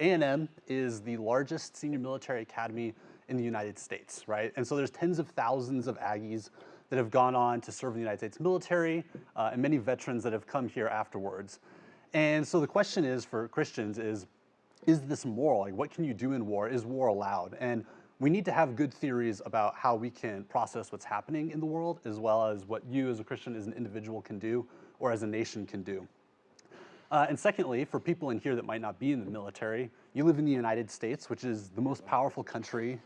A&M is the largest senior military academy in the United States, right? And so there's tens of thousands of Aggies that have gone on to serve in the United States military, and many veterans that have come here afterwards. And so the question is for Christians is this moral? Like, what can you do in war? Is war allowed? And we need to have good theories about how we can process what's happening in the world, as well as what you as a Christian, as an individual can do, or as a nation can do. And secondly, for people in here that might not be in the military, you live in the United States, which is the most powerful country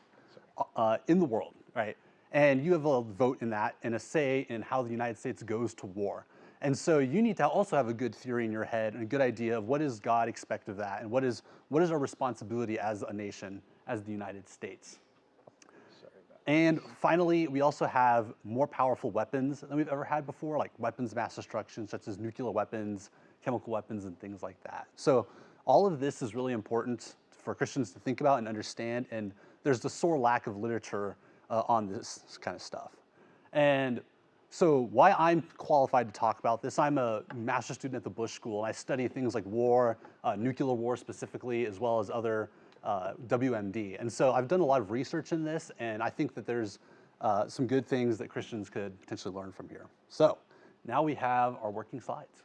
in the world, right? And you have a vote in that and a say in how the United States goes to war. And so you need to also have a good theory in your head and a good idea of what does God expect of that, and what is our responsibility as a nation, as the United States. And finally, we also have more powerful weapons than we've ever had before, like weapons of mass destruction, such as nuclear weapons, chemical weapons, and things like that. So all of this is really important for Christians to think about and understand, and there's a sore lack of literature on this kind of stuff. And so why I'm qualified to talk about this, I'm a master's student at the Bush School, and I study things like war, nuclear war specifically, as well as other WMD. And so I've done a lot of research in this, and I think that there's some good things that Christians could potentially learn from here. So now we have our working slides.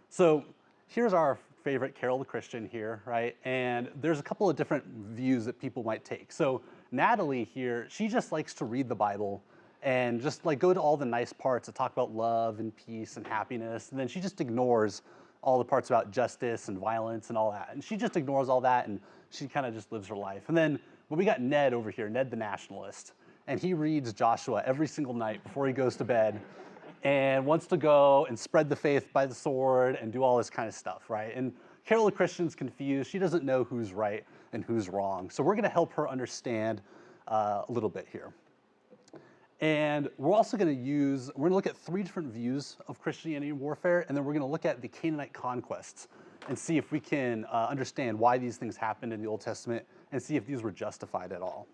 So here's our favorite Carol the Christian here, right? And there's a couple of different views that people might take. So Natalie here, she just likes to read the Bible and just like go to all the nice parts that talk about love and peace and happiness, and then she just ignores all the parts about justice and violence and all that. And she just ignores all that, and she kind of just lives her life. And then we got Ned over here, Ned the nationalist, and he reads Joshua every single night before he goes to bed and wants to go and spread the faith by the sword and do all this kind of stuff, right? And Carol the Christian's confused. She doesn't know who's right and who's wrong. So we're going to help her understand a little bit here. And we're also going to look at 3 different views of Christianity and warfare, and then we're going to look at the Canaanite conquests and see if we can understand why these things happened in the Old Testament and see if these were justified at all.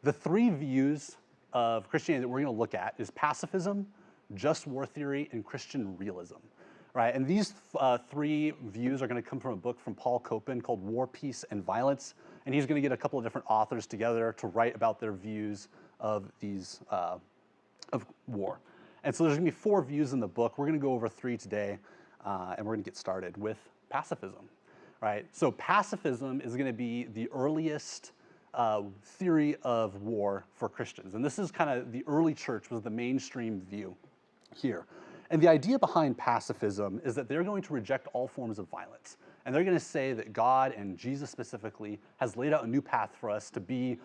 The 3 views of Christianity that we're going to look at is pacifism, just war theory, and Christian realism, right? And these 3 views are going to come from a book from Paul Copan called War, Peace, and Violence, and he's going to get a couple of different authors together to write about their views of these of war. And so there's going to be 4 views in the book. We're going to go over 3 today, and we're going to get started with pacifism, right? So pacifism is going to be the earliest theory of war for Christians, and this is kind of the early church was the mainstream view here. And the idea behind pacifism is that they're going to reject all forms of violence. And they're going to say that God, and Jesus specifically, has laid out a new path for us to be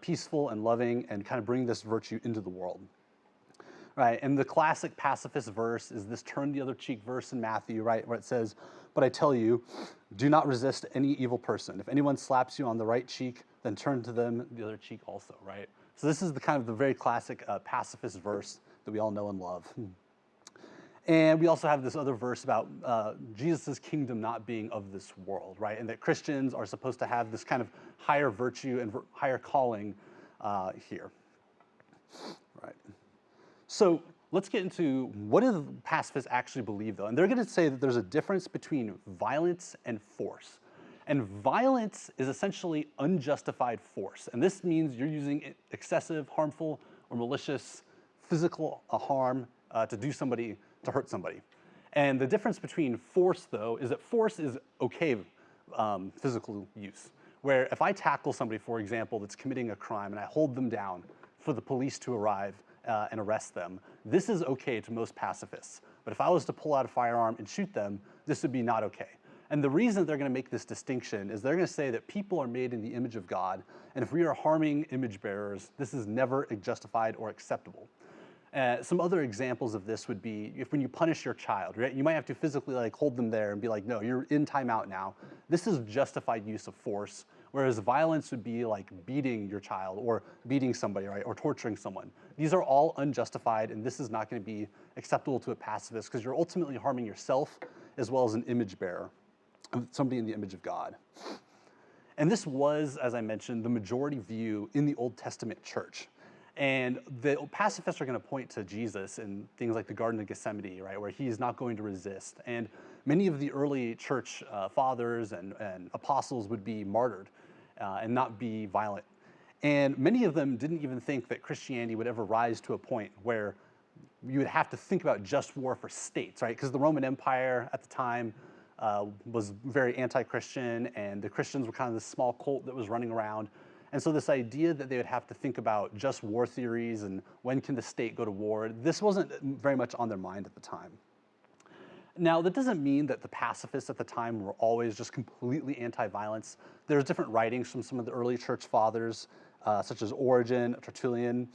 peaceful and loving and kind of bring this virtue into the world. Right, and the classic pacifist verse is this turn the other cheek verse in Matthew, right, where it says, "But I tell you, do not resist any evil person. If anyone slaps you on the right cheek, then turn to them the other cheek also," right? So this is the very classic pacifist verse that we all know and love. And we also have this other verse about Jesus' kingdom not being of this world, right? And that Christians are supposed to have this kind of higher virtue and higher calling here, right? So let's get into what do the pacifists actually believe, though? And they're going to say that there's a difference between violence and force. And violence is essentially unjustified force. And this means you're using excessive, harmful, or malicious physical harm to hurt somebody. And the difference between force, though, is that force is okay physical use. Where if I tackle somebody, for example, that's committing a crime and I hold them down for the police to arrive and arrest them, this is okay to most pacifists. But if I was to pull out a firearm and shoot them, this would be not okay. And the reason they're going to make this distinction is they're going to say that people are made in the image of God, and if we are harming image bearers, this is never justified or acceptable. Some other examples of this would be when you punish your child, right? You might have to physically hold them there and be like, no, you're in timeout now. This is justified use of force, whereas violence would be like beating your child or beating somebody, right? Or torturing someone. These are all unjustified, and this is not going to be acceptable to a pacifist because you're ultimately harming yourself as well as an image bearer, somebody in the image of God. And this was, as I mentioned, the majority view in the Old Testament church. And the pacifists are going to point to Jesus in things like the Garden of Gethsemane, right, where he's not going to resist. And many of the early church fathers and apostles would be martyred and not be violent. And many of them didn't even think that Christianity would ever rise to a point where you would have to think about just war for states, right? Because the Roman Empire at the time was very anti-Christian, and the Christians were kind of this small cult that was running around. And so this idea that they would have to think about just war theories and when can the state go to war, this wasn't very much on their mind at the time. Now, that doesn't mean that the pacifists at the time were always just completely anti-violence. There's different writings from some of the early church fathers, such as Origen, Tertullian,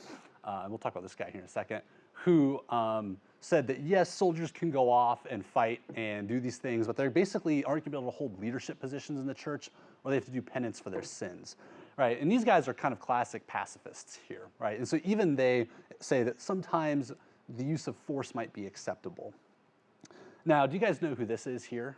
and we'll talk about this guy here in a second, who said that yes, soldiers can go off and fight and do these things, but they basically aren't going to be able to hold leadership positions in the church, or they have to do penance for their sins. Right, and these guys are kind of classic pacifists here, right? And so even they say that sometimes the use of force might be acceptable. Now, do you guys know who this is here?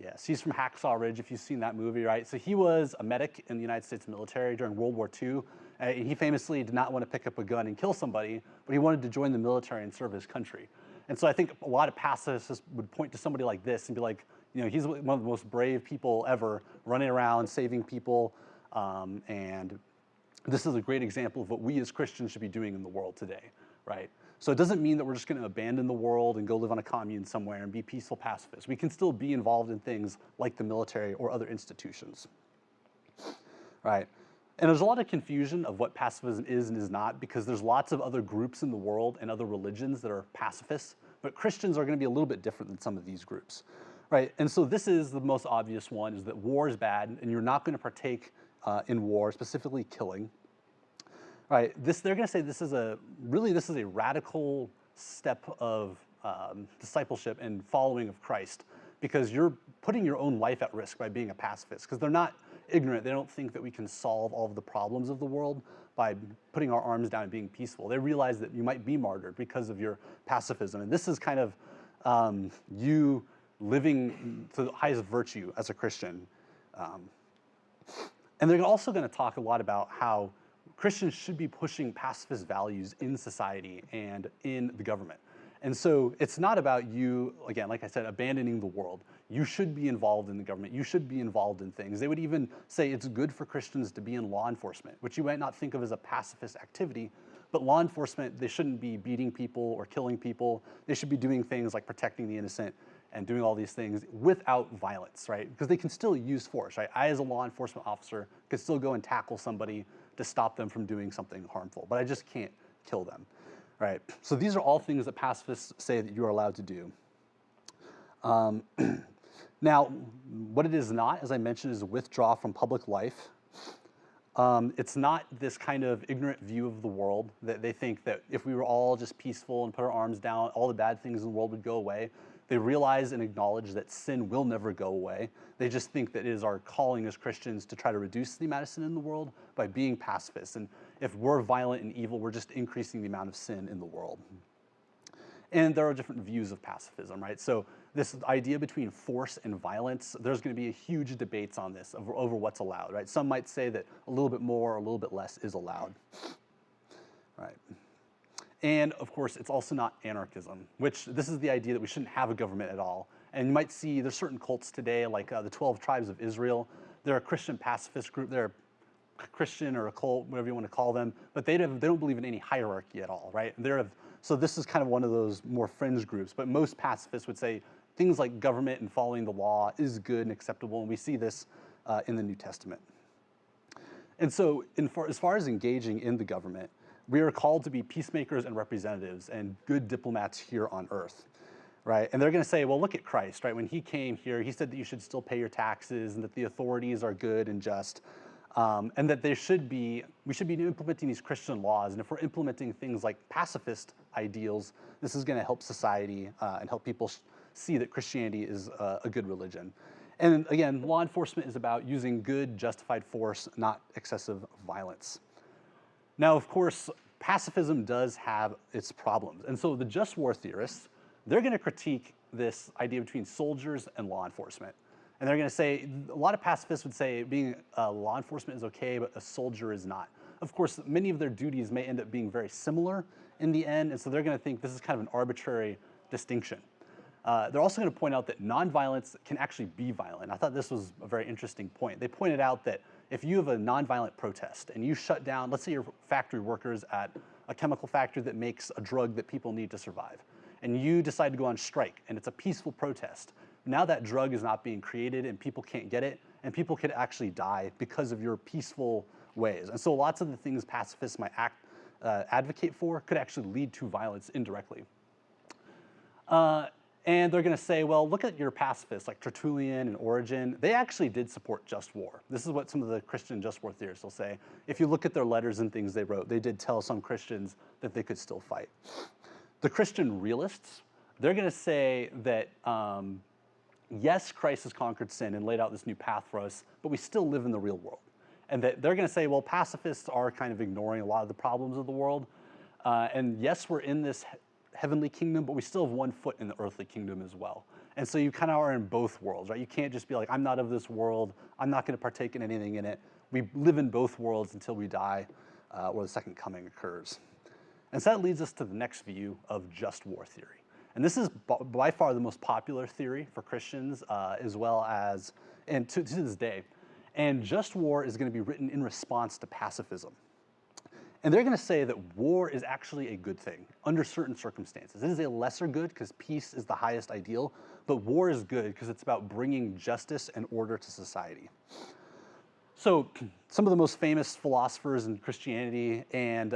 Yes, he's from Hacksaw Ridge, if you've seen that movie, right? So he was a medic in the United States military during World War II. And he famously did not want to pick up a gun and kill somebody, but he wanted to join the military and serve his country. And so I think a lot of pacifists would point to somebody like this and be like, you know, he's one of the most brave people ever, running around, saving people, and this is a great example of what we as Christians should be doing in the world today, right? So it doesn't mean that we're just going to abandon the world and go live on a commune somewhere and be peaceful pacifists. We can still be involved in things like the military or other institutions, right? And there's a lot of confusion of what pacifism is and is not, because there's lots of other groups in the world and other religions that are pacifists, but Christians are going to be a little bit different than some of these groups. Right, and so this is the most obvious one, is that war is bad, and you're not going to partake in war, specifically killing. Right, they're going to say this is a radical step of discipleship and following of Christ, because you're putting your own life at risk by being a pacifist, because they're not ignorant. They don't think that we can solve all of the problems of the world by putting our arms down and being peaceful. They realize that you might be martyred because of your pacifism, and this is kind of you living to the highest virtue as a Christian. And they're also going to talk a lot about how Christians should be pushing pacifist values in society and in the government. And so it's not about you, again, like I said, abandoning the world. You should be involved in the government. You should be involved in things. They would even say it's good for Christians to be in law enforcement, which you might not think of as a pacifist activity, but law enforcement, they shouldn't be beating people or killing people. They should be doing things like protecting the innocent and doing all these things without violence, right? Because they can still use force, right? I, as a law enforcement officer, could still go and tackle somebody to stop them from doing something harmful, but I just can't kill them, right? So these are all things that pacifists say that you are allowed to do. Now, what it is not, as I mentioned, is a withdraw from public life. It's not this kind of ignorant view of the world that they think that if we were all just peaceful and put our arms down, all the bad things in the world would go away. They realize and acknowledge that sin will never go away. They just think that it is our calling as Christians to try to reduce the amount of sin in the world by being pacifists. And if we're violent and evil, we're just increasing the amount of sin in the world. And there are different views of pacifism, right? So this idea between force and violence, there's going to be a huge debates on this over what's allowed, right? Some might say that a little bit more or a little bit less is allowed, right? And of course, it's also not anarchism, which this is the idea that we shouldn't have a government at all. And you might see there's certain cults today, like the 12 tribes of Israel. They're a Christian pacifist group. They're a Christian or a cult, whatever you want to call them, but they don't believe in any hierarchy at all, right? So this is kind of one of those more fringe groups, but most pacifists would say things like government and following the law is good and acceptable, and we see this in the New Testament. And so as far as engaging in the government, we are called to be peacemakers and representatives and good diplomats here on earth, right? And they're going to say, well, look at Christ, right? When he came here, he said that you should still pay your taxes and that the authorities are good and just, and that we should be implementing these Christian laws. And if we're implementing things like pacifist ideals, this is going to help society and help people see that Christianity is a good religion. And again, law enforcement is about using good, justified force, not excessive violence. Now, of course, pacifism does have its problems. And so the just war theorists, they're going to critique this idea between soldiers and law enforcement. And they're going to say, a lot of pacifists would say being law enforcement is okay, but a soldier is not. of course, many of their duties may end up being very similar in the end, and so they're going to think this is kind of an arbitrary distinction. They're also going to point out that nonviolence can actually be violent. I thought this was a very interesting point. They pointed out that if you have a nonviolent protest and you shut down, let's say you're factory workers at a chemical factory that makes a drug that people need to survive, and you decide to go on strike, and it's a peaceful protest. Now that drug is not being created and people can't get it, and people could actually die because of your peaceful ways. And so lots of the things pacifists might advocate for could actually lead to violence indirectly. And they're going to say, well, look at your pacifists like Tertullian and Origen. They actually did support just war. This is what some of the Christian just war theorists will say. If you look at their letters and things they wrote, they did tell some Christians that they could still fight. The Christian realists, they're going to say that, yes, Christ has conquered sin and laid out this new path for us, but we still live in the real world. And that they're going to say, well, pacifists are kind of ignoring a lot of the problems of the world. And yes, we're in this heavenly kingdom, but we still have one foot in the earthly kingdom as well. And so you kind of are in both worlds, right? You can't just be like, I'm not of this world, I'm not going to partake in anything in it. We live in both worlds until we die or the second coming occurs. And so that leads us to the next view of just war theory. And this is by far the most popular theory for Christians as well as, and to this day. And just war is going to be written in response to pacifism. And they're going to say that war is actually a good thing under certain circumstances. It is a lesser good because peace is the highest ideal, but war is good because it's about bringing justice and order to society. So some of the most famous philosophers in Christianity and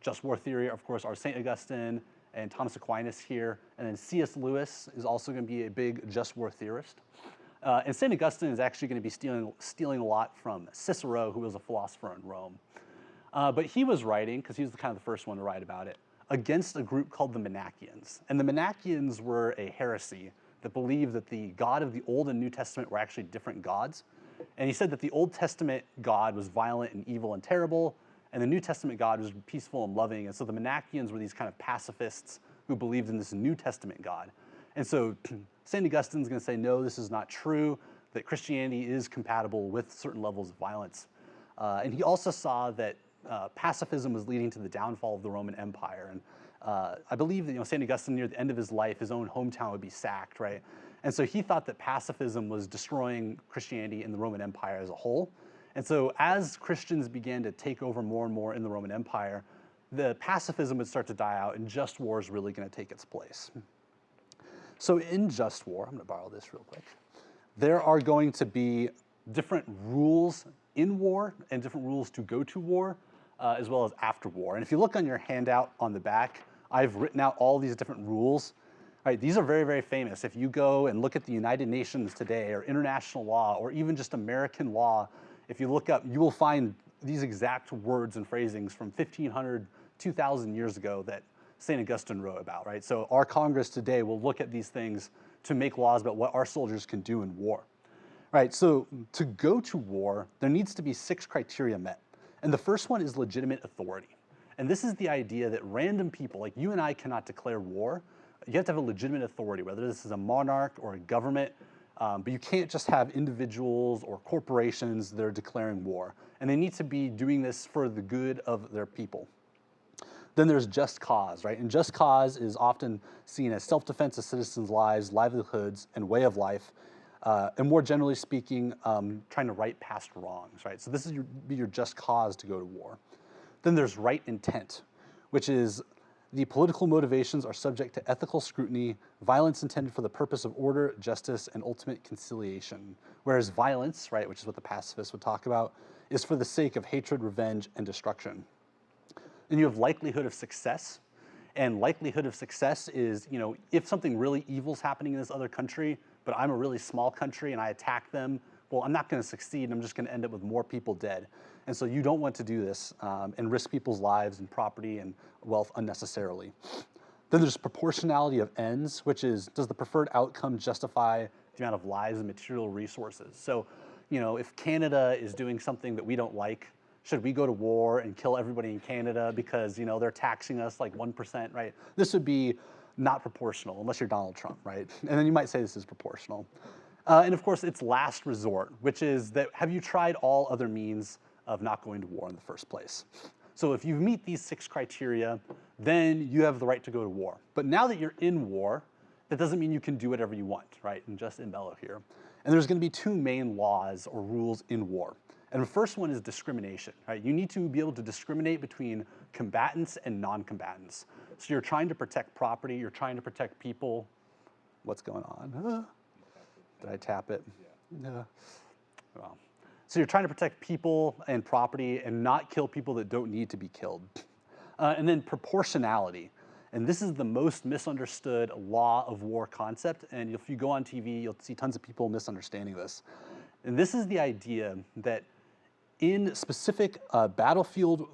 just war theory, of course, are St. Augustine and Thomas Aquinas here. And then C.S. Lewis is also going to be a big just war theorist. And St. Augustine is actually going to be stealing a lot from Cicero, who was a philosopher in Rome. But he was writing, because he was kind of the first one to write about it, against a group called the Manichaeans. And the Manichaeans were a heresy that believed that the God of the Old and New Testament were actually different gods. And he said that the Old Testament God was violent and evil and terrible, and the New Testament God was peaceful and loving. And so the Manichaeans were these kind of pacifists who believed in this New Testament God. And so St. Augustine's going to say, no, this is not true, that Christianity is compatible with certain levels of violence. And he also saw that pacifism was leading to the downfall of the Roman Empire. And I believe that St. Augustine, near the end of his life, his own hometown would be sacked, right? And so he thought that pacifism was destroying Christianity and the Roman Empire as a whole. And so as Christians began to take over more and more in the Roman Empire, the pacifism would start to die out, and just war is really going to take its place. So in just war, I'm going to borrow this real quick, there are going to be different rules in war and different rules to go to war, as well as after war. And if you look on your handout on the back, I've written out all these different rules. All right, these are very, very famous. If you go and look at the United Nations today, or international law, or even just American law, if you look up, you will find these exact words and phrasings from 1,500, 2,000 years ago that St. Augustine wrote about, right? So our Congress today will look at these things to make laws about what our soldiers can do in war. Right, so to go to war, there needs to be 6 criteria met. And the first one is legitimate authority. And this is the idea that random people, like you and I, cannot declare war. You have to have a legitimate authority, whether this is a monarch or a government, but you can't just have individuals or corporations that are declaring war. And they need to be doing this for the good of their people. Then there's just cause, right? And just cause is often seen as self-defense of citizens' lives, livelihoods, and way of life. And more generally speaking, trying to right past wrongs, right? So this is your just cause to go to war. Then there's right intent, which is the political motivations are subject to ethical scrutiny, violence intended for the purpose of order, justice, and ultimate conciliation. Whereas violence, right, which is what the pacifists would talk about, is for the sake of hatred, revenge, and destruction. Then you have likelihood of success. And likelihood of success is, if something really evil is happening in this other country, but I'm a really small country and I attack them, well, I'm not going to succeed, and I'm just going to end up with more people dead. And so you don't want to do this and risk people's lives and property and wealth unnecessarily. Then there's proportionality of ends, which is, does the preferred outcome justify the amount of lives and material resources? So, if Canada is doing something that we don't like, should we go to war and kill everybody in Canada because, they're taxing us like 1%, right? This would be not proportional unless you're Donald Trump, right? And then you might say this is proportional. And of course, it's last resort, which is that have you tried all other means of not going to war in the first place. So if you meet these 6 criteria, then you have the right to go to war. But now that you're in war, that doesn't mean you can do whatever you want, right? And just embellow here. And there's going to be 2 main laws or rules in war. And the first one is discrimination, right? You need to be able to discriminate between combatants and non-combatants. So you're trying to protect property, you're trying to protect people. What's going on? Did I tap it? Yeah. Well, so you're trying to protect people and property and not kill people that don't need to be killed. And then proportionality. And this is the most misunderstood law of war concept. And if you go on TV, you'll see tons of people misunderstanding this. And this is the idea that in specific battlefield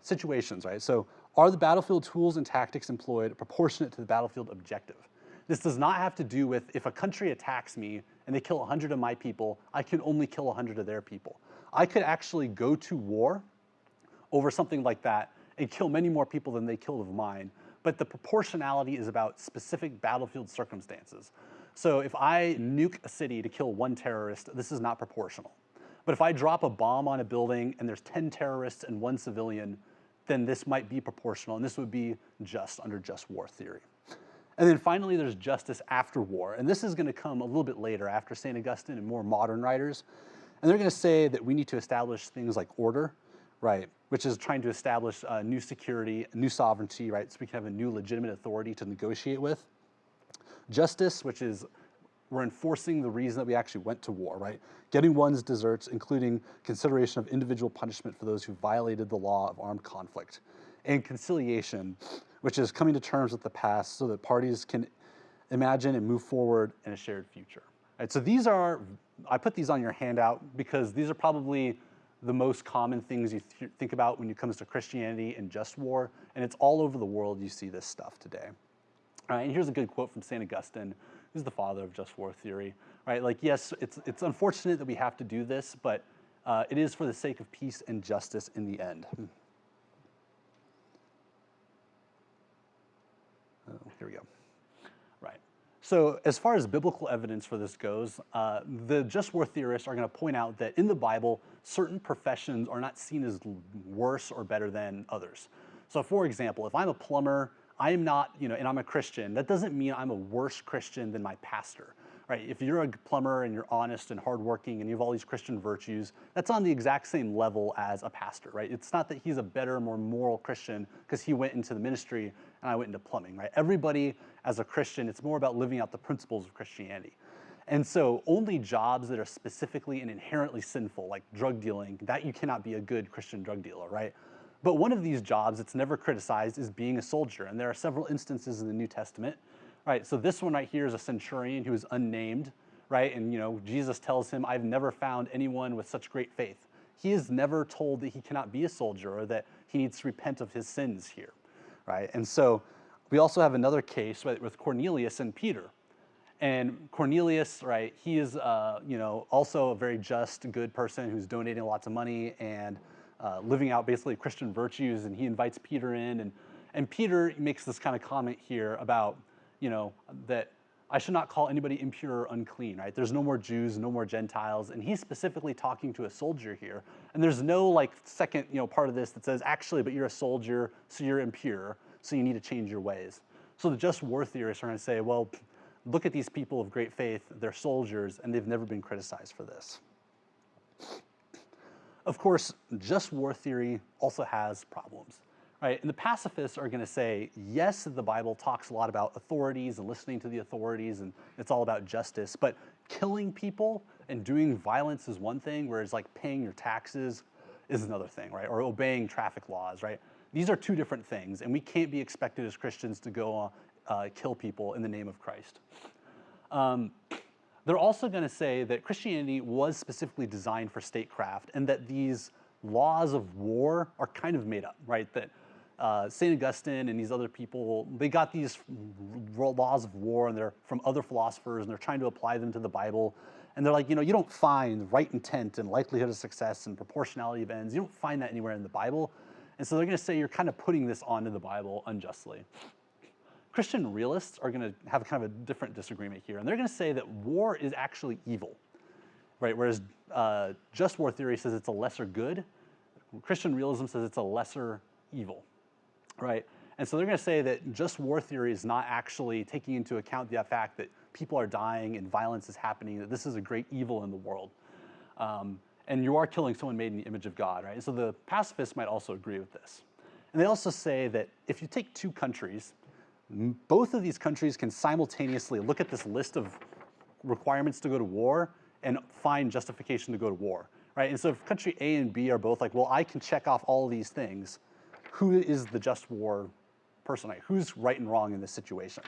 situations, right? So are the battlefield tools and tactics employed proportionate to the battlefield objective? This does not have to do with if a country attacks me and they kill 100 of my people, I can only kill 100 of their people. I could actually go to war over something like that and kill many more people than they killed of mine. But the proportionality is about specific battlefield circumstances. So if I nuke a city to kill 1 terrorist, this is not proportional. But if I drop a bomb on a building and there's 10 terrorists and 1 civilian, then this might be proportional, and this would be just under just war theory. And then finally, there's justice after war. And this is going to come a little bit later after St. Augustine and more modern writers. And they're going to say that we need to establish things like order, right, which is trying to establish new security, new sovereignty, right, so we can have a new legitimate authority to negotiate with. Justice, which is we're enforcing the reason that we actually went to war, right? Getting one's deserts, including consideration of individual punishment for those who violated the law of armed conflict. And conciliation, which is coming to terms with the past so that parties can imagine and move forward in a shared future. Right, so these are, I put these on your handout because these are probably the most common things you think about when it comes to Christianity and just war, and it's all over the world you see this stuff today. All right, and here's a good quote from St. Augustine, who's the father of just war theory. Right, like yes, it's unfortunate that we have to do this, but it is for the sake of peace and justice in the end. Oh, here we go. Right. So as far as biblical evidence for this goes, the just war theorists are going to point out that in the Bible, certain professions are not seen as worse or better than others. So for example, if I'm a plumber, I am not, and I'm a Christian, that doesn't mean I'm a worse Christian than my pastor. Right? If you're a plumber and you're honest and hardworking and you have all these Christian virtues, that's on the exact same level as a pastor, right? It's not that he's a better, more moral Christian because he went into the ministry and I went into plumbing, right? Everybody as a Christian, it's more about living out the principles of Christianity. And so only jobs that are specifically and inherently sinful, like drug dealing, that you cannot be a good Christian drug dealer, right? But one of these jobs that's never criticized is being a soldier. And there are several instances in the New Testament. Right, so this one right here is a centurion who is unnamed, right? And Jesus tells him, I've never found anyone with such great faith. He is never told that he cannot be a soldier or that he needs to repent of his sins here, right? And so we also have another case with Cornelius and Peter. And Cornelius, right, he is, also a very just, good person who's donating lots of money and living out basically Christian virtues, and he invites Peter in, and Peter makes this kind of comment here about, that I should not call anybody impure or unclean, right? There's no more Jews, no more Gentiles, and he's specifically talking to a soldier here. And there's no second, part of this that says, actually, but you're a soldier, so you're impure, so you need to change your ways. So the just war theorists are going to say, well, look at these people of great faith, they're soldiers, and they've never been criticized for this. Of course, just war theory also has problems. Right? And the pacifists are going to say, yes, the Bible talks a lot about authorities and listening to the authorities, and it's all about justice, but killing people and doing violence is one thing, whereas paying your taxes is another thing, right? Or obeying traffic laws, right? These are 2 different things, and we can't be expected as Christians to go kill people in the name of Christ. They're also going to say that Christianity was specifically designed for statecraft, and that these laws of war are kind of made up, right? That St. Augustine and these other people, they got these laws of war and they're from other philosophers and they're trying to apply them to the Bible. And they're like, you don't find right intent and likelihood of success and proportionality of ends. You don't find that anywhere in the Bible. And so they're going to say you're kind of putting this onto the Bible unjustly. Christian realists are going to have kind of a different disagreement here. And they're going to say that war is actually evil. right? Whereas just war theory says it's a lesser good. Christian realism says it's a lesser evil, right? And so they're going to say that just war theory is not actually taking into account the fact that people are dying and violence is happening, that this is a great evil in the world. And you are killing someone made in the image of God, right? And so the pacifists might also agree with this. And they also say that if you take two countries, both of these countries can simultaneously look at this list of requirements to go to war and find justification to go to war, right? And so if country A and B are both like, well, I can check off all of these things, who is the just war person, right? Who's right and wrong in this situation?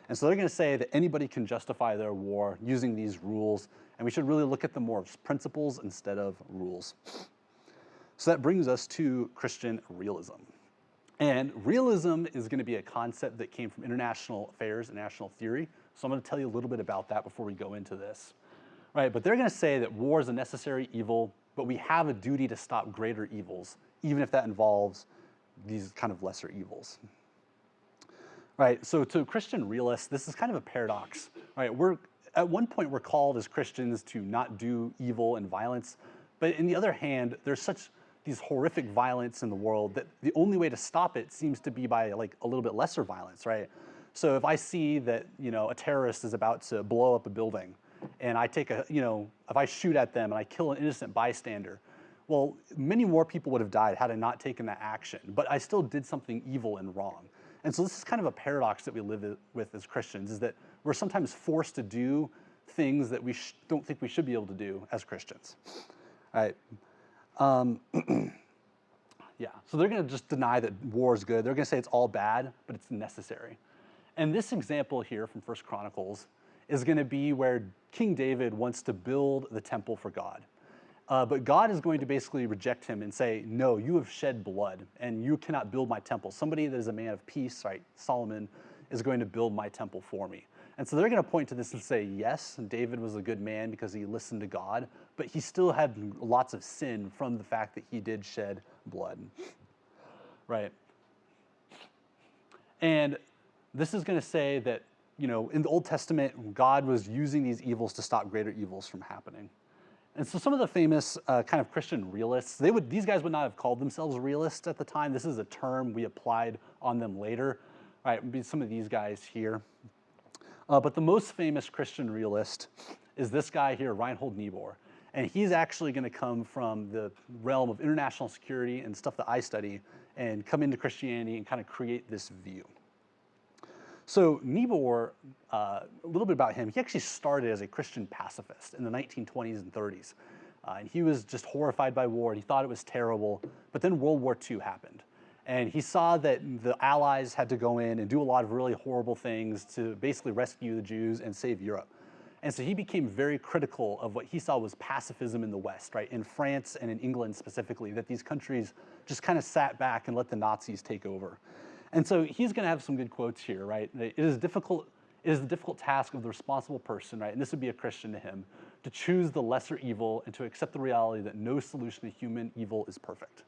And so they're going to say that anybody can justify their war using these rules, and we should really look at them more as principles instead of rules. So that brings us to Christian realism. And realism is going to be a concept that came from international affairs and national theory. So I'm going to tell you a little bit about that before we go into this. Right, but they're going to say that war is a necessary evil, but we have a duty to stop greater evils, even if that involves these kind of lesser evils. Right, so to Christian realists, this is kind of a paradox. Right, at one point we're called as Christians to not do evil and violence, but on the other hand, there's these horrific violence in the world that the only way to stop it seems to be by like a little bit lesser violence, right? So if I see that a terrorist is about to blow up a building, and I take if I shoot at them and I kill an innocent bystander, well, many more people would have died had I not taken that action, but I still did something evil and wrong. And so this is kind of a paradox that we live with as Christians, is that we're sometimes forced to do things that we don't think we should be able to do as Christians. All right. Yeah, so they're going to just deny that war is good. They're going to say it's all bad, but it's necessary. And this example here from 1 Chronicles is going to be where King David wants to build the temple for God. But God is going to basically reject him and say, no, you have shed blood and you cannot build my temple. Somebody that is a man of peace, right, Solomon, is going to build my temple for me. And so they're going to point to this and say, yes, David was a good man because he listened to God, but he still had lots of sin from the fact that he did shed blood, right? And this is going to say that, in the Old Testament, God was using these evils to stop greater evils from happening. And so some of the famous kind of Christian realists, these guys would not have called themselves realists at the time. This is a term we applied on them later, right? It'd be some of these guys here. But the most famous Christian realist is this guy here, Reinhold Niebuhr. And he's actually going to come from the realm of international security and stuff that I study and come into Christianity and kind of create this view. So Niebuhr, a little bit about him, he actually started as a Christian pacifist in the 1920s and 30s. And he was just horrified by war, and he thought it was terrible. But then World War II happened. And he saw that the Allies had to go in and do a lot of really horrible things to basically rescue the Jews and save Europe. And so he became very critical of what he saw was pacifism in the West, right? In France and in England specifically, that these countries just kind of sat back and let the Nazis take over. And so he's going to have some good quotes here, right? It is the difficult task of the responsible person, right? And this would be a Christian to him, to choose the lesser evil and to accept the reality that no solution to human evil is perfect,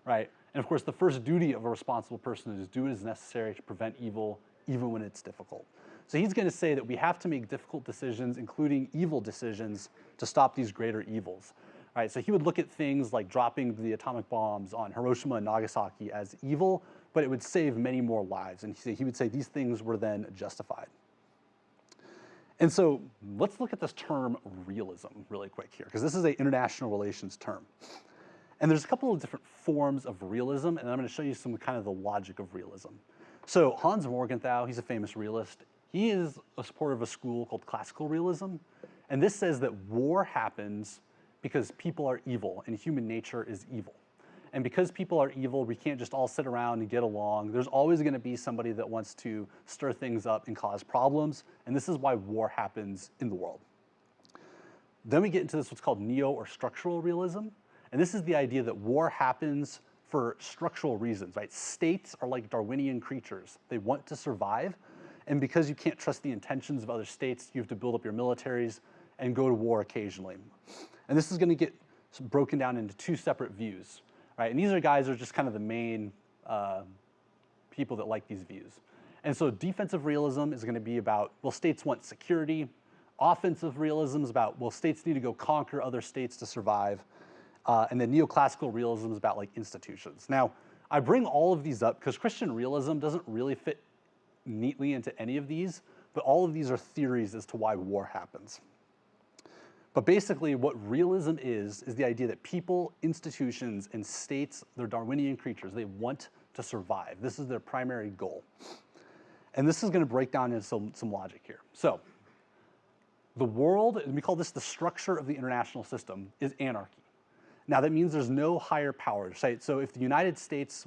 right? And of course, the first duty of a responsible person is do what is necessary to prevent evil, even when it's difficult. So he's going to say that we have to make difficult decisions, including evil decisions, to stop these greater evils. Right? So he would look at things like dropping the atomic bombs on Hiroshima and Nagasaki as evil, but it would save many more lives. And he would say these things were then justified. And so let's look at this term realism really quick here, because this is an international relations term. And there's a couple of different forms of realism, and I'm going to show you some kind of the logic of realism. So Hans Morgenthau, he's a famous realist. He is a supporter of a school called classical realism. And this says that war happens because people are evil and human nature is evil. And because people are evil, we can't just all sit around and get along. There's always going to be somebody that wants to stir things up and cause problems. And this is why war happens in the world. Then we get into this what's called neo or structural realism. And this is the idea that war happens for structural reasons, right? States are like Darwinian creatures. They want to survive. And because you can't trust the intentions of other states, you have to build up your militaries and go to war occasionally. And this is going to get broken down into two separate views, right? And these are guys who are just kind of the main people that like these views. And so defensive realism is going to be about, well, states want security, offensive realism is about, well, states need to go conquer other states to survive. And then neoclassical realism is about like institutions. Now, I bring all of these up because Christian realism doesn't really fit neatly into any of these, but all of these are theories as to why war happens. But basically what realism is the idea that people, institutions, and states, they're Darwinian creatures. They want to survive. This is their primary goal. And this is going to break down into some logic here. So the world, and we call this the structure of the international system, is anarchy. Now that means there's no higher powers, right? So if the United States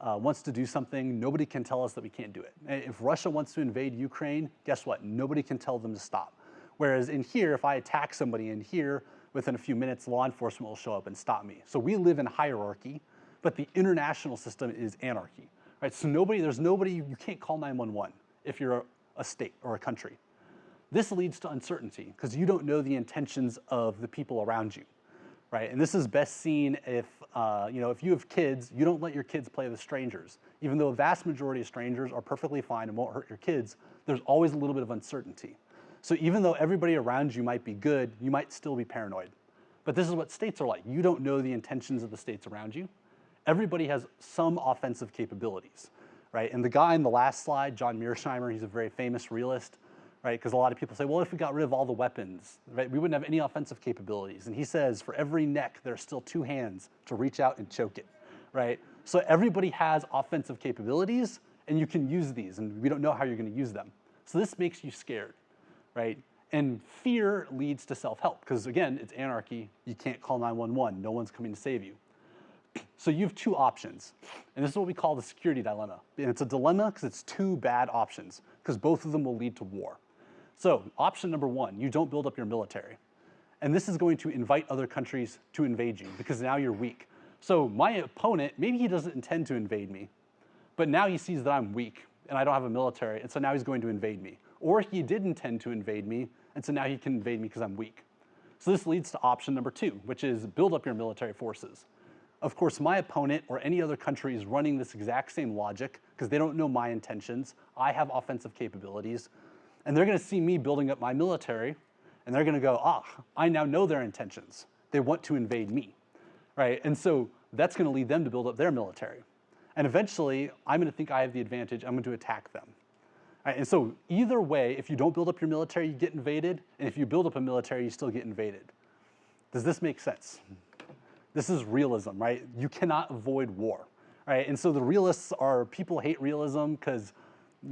wants to do something, nobody can tell us that we can't do it. If Russia wants to invade Ukraine, guess what? Nobody can tell them to stop. Whereas in here, if I attack somebody in here, within a few minutes, law enforcement will show up and stop me. So we live in hierarchy, but the international system is anarchy, right? So there's nobody, you can't call 911 if you're a state or a country. This leads to uncertainty because you don't know the intentions of the people around you, right? And this is best seen if, if you have kids, you don't let your kids play with strangers. Even though a vast majority of strangers are perfectly fine and won't hurt your kids, there's always a little bit of uncertainty. So even though everybody around you might be good, you might still be paranoid. But this is what states are like. You don't know the intentions of the states around you. Everybody has some offensive capabilities, right? And the guy in the last slide, John Mearsheimer, he's a very famous realist, right? Because a lot of people say, well, if we got rid of all the weapons, right, we wouldn't have any offensive capabilities. And he says, for every neck, there are still 2 hands to reach out and choke it, right? So everybody has offensive capabilities, and you can use these, and we don't know how you're going to use them. So this makes you scared, right? And fear leads to self-help, because again, it's anarchy. You can't call 911. No one's coming to save you. So you have 2 options, and this is what we call the security dilemma. And it's a dilemma because it's 2 bad options, because both of them will lead to war. So option number 1, you don't build up your military. And this is going to invite other countries to invade you, because now you're weak. So my opponent, maybe he doesn't intend to invade me, but now he sees that I'm weak, and I don't have a military, and so now he's going to invade me. Or he did intend to invade me, and so now he can invade me because I'm weak. So this leads to option number 2, which is build up your military forces. Of course, my opponent or any other country is running this exact same logic because they don't know my intentions. I have offensive capabilities, and they're going to see me building up my military, and they're going to go, I now know their intentions. They want to invade me, right? And so that's going to lead them to build up their military. And eventually, I'm going to think I have the advantage. I'm going to attack them. Right, and so either way, if you don't build up your military, you get invaded. And if you build up a military, you still get invaded. Does this make sense? This is realism, right? You cannot avoid war, right? And so the realists are, people hate realism because,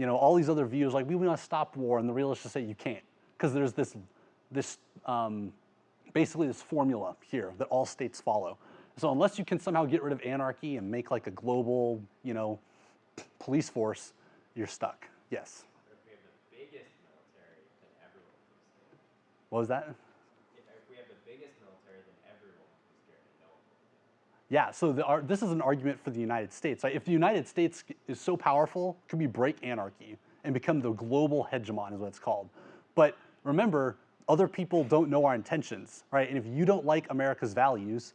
all these other views like, we want to stop war. And the realists just say you can't because there's basically this formula here that all states follow. So unless you can somehow get rid of anarchy and make like a global, police force, you're stuck. Yes. If we have the biggest military, then everyone will be scared. What was that? If we have the biggest military, then everyone will be scared and no one will be scared. Yeah, so this is an argument for the United States. Right? If the United States is so powerful, could we break anarchy and become the global hegemon is what it's called. But remember, other people don't know our intentions, right? And if you don't like America's values,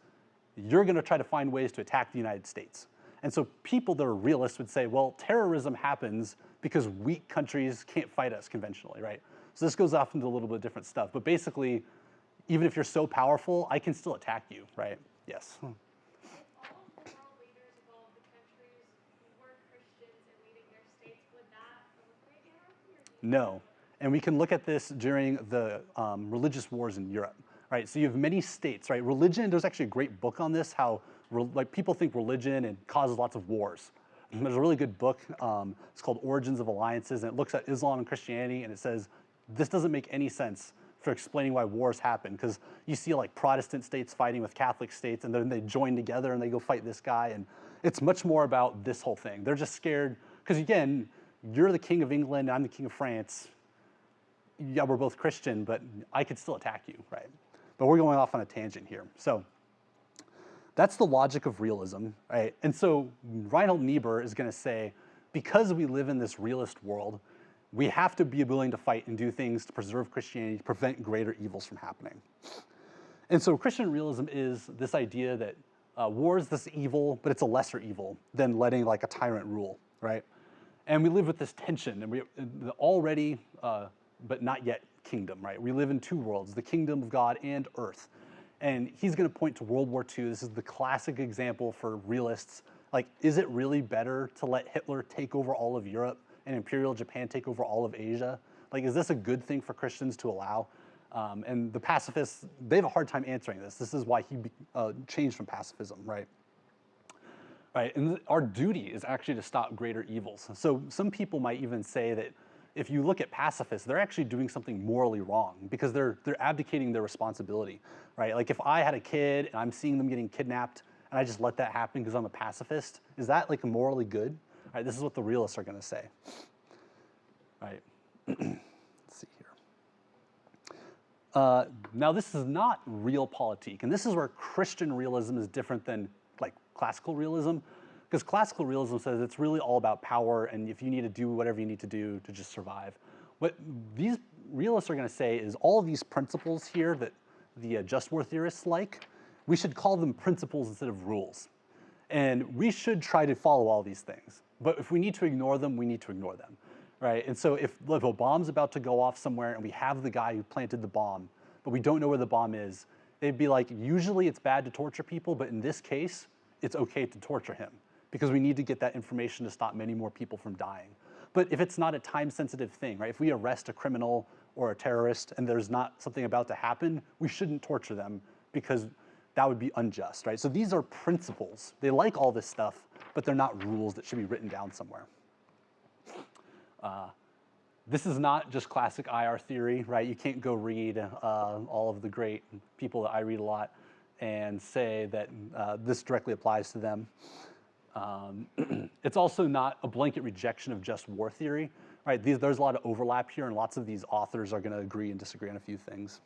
you're going to try to find ways to attack the United States. And so people that are realists would say, well, terrorism happens because weak countries can't fight us conventionally, right? So this goes off into a little bit of different stuff. But basically, even if you're so powerful, I can still attack you, right? Yes. If all of the world leaders of all of the countries were Christians and leading their states, would that eliminate anarchy? No. And we can look at this during the religious wars in Europe, right? So you have many states, right? Religion, there's actually a great book on this, how people think religion and causes lots of wars. There's a really good book. It's called Origins of Alliances, and it looks at Islam and Christianity, and it says, this doesn't make any sense for explaining why wars happen, because you see like Protestant states fighting with Catholic states, and then they join together and they go fight this guy, and it's much more about this whole thing. They're just scared, because again, you're the king of England, I'm the king of France. Yeah, we're both Christian, but I could still attack you, right? But we're going off on a tangent here. So that's the logic of realism, right? And so Reinhold Niebuhr is going to say, because we live in this realist world, we have to be willing to fight and do things to preserve Christianity, to prevent greater evils from happening. And so Christian realism is this idea that war is this evil, but it's a lesser evil than letting like a tyrant rule, right? And we live with this tension, and we already, but not yet kingdom, right? We live in two worlds, the kingdom of God and earth. And he's going to point to World War II. This is the classic example for realists. Like, is it really better to let Hitler take over all of Europe and Imperial Japan take over all of Asia? Like, is this a good thing for Christians to allow? And the pacifists, they have a hard time answering this. This is why he changed from pacifism, right? Right, and our duty is actually to stop greater evils. So some people might even say that if you look at pacifists, they're actually doing something morally wrong because they're abdicating their responsibility, right? Like if I had a kid and I'm seeing them getting kidnapped and I just let that happen because I'm a pacifist, is that like morally good? Right, this is what the realists are going to say. Right, let's see here. Now this is not real politique, and this is where Christian realism is different than like classical realism, because classical realism says it's really all about power, and if you need to do whatever you need to do to just survive. What these realists are going to say is all of these principles here that the just war theorists like, we should call them principles instead of rules. And we should try to follow all these things. But if we need to ignore them, we need to ignore them, right? And so if a bomb's about to go off somewhere and we have the guy who planted the bomb, but we don't know where the bomb is, they'd be like, usually it's bad to torture people, but in this case, it's okay to torture him because we need to get that information to stop many more people from dying. But if it's not a time-sensitive thing, right? If we arrest a criminal or a terrorist and there's not something about to happen, we shouldn't torture them because that would be unjust, right? So these are principles. They like all this stuff, but they're not rules that should be written down somewhere. This is not just classic IR theory, right? You can't go read all of the great people that I read a lot and say that this directly applies to them. It's also not a blanket rejection of just war theory, right? There's a lot of overlap here, and lots of these authors are going to agree and disagree on a few things.